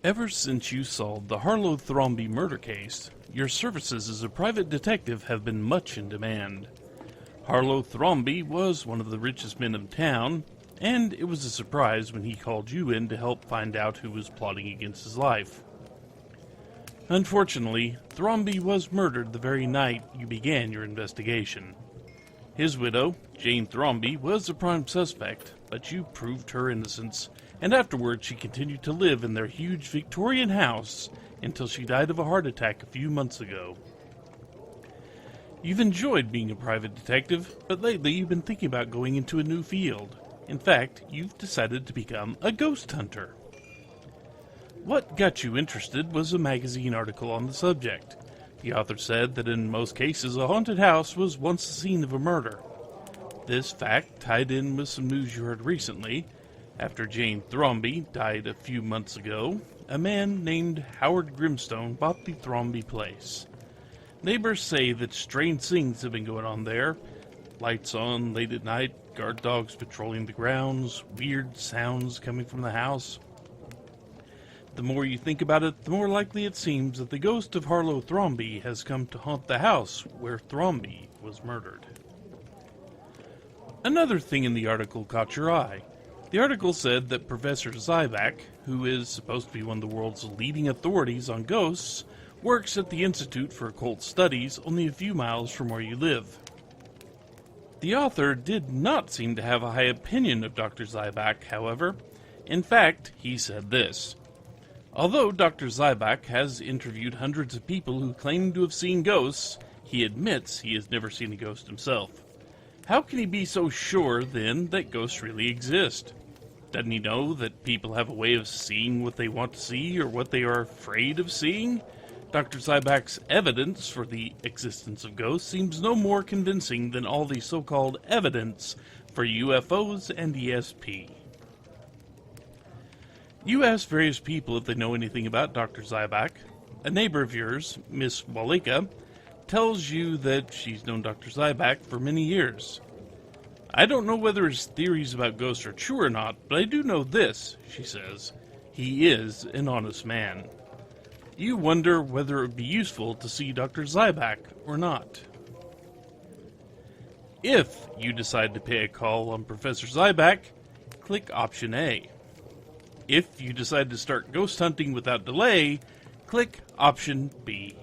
Ever since you solved the Harlow Thrombey murder case, your services as a private detective have been much in demand. Harlow Thrombey was one of the richest men in town, and it was a surprise when he called you in to help find out who was plotting against his life. Unfortunately, Thrombey was murdered the very night you began your investigation. His widow, Jane Thrombey, was a prime suspect, but you proved her innocence, and afterwards she continued to live in their huge Victorian house until she died of a heart attack a few months ago. You've enjoyed being a private detective, but lately you've been thinking about going into a new field. In fact, you've decided to become a ghost hunter. What got you interested was a magazine article on the subject. The author said that in most cases a haunted house was once the scene of a murder. This fact tied in with some news you heard recently. After Jane Thrombey died a few months ago, a man named Howard Grimstone bought the Thrombey place. Neighbors say that strange things have been going on there. Lights on late at night, guard dogs patrolling the grounds, weird sounds coming from the house. The more you think about it, the more likely it seems that the ghost of Harlow Thrombey has come to haunt the house where Thrombey was murdered. Another thing in the article caught your eye. The article said that Professor Zyvac, who is supposed to be one of the world's leading authorities on ghosts, works at the Institute for Occult Studies only a few miles from where you live. The author did not seem to have a high opinion of Dr. Zyvac, however. In fact, he said this: although Dr. Zyvac has interviewed hundreds of people who claim to have seen ghosts, he admits he has never seen a ghost himself. How can he be so sure, then, that ghosts really exist? Doesn't he know that people have a way of seeing what they want to see or what they are afraid of seeing? Dr. Zybac's evidence for the existence of ghosts seems no more convincing than all the so-called evidence for UFOs and ESP. You asked various people if they know anything about Dr. Zyvac. A neighbor of yours, Miss Walika, tells you that she's known Dr. Zyvac for many years. I don't know whether his theories about ghosts are true or not, but I do know this, she says. He is an honest man. You wonder whether it would be useful to see Dr. Zyvac or not. If you decide to pay a call on Professor Zyvac, click option A. If you decide to start ghost hunting without delay, click option B.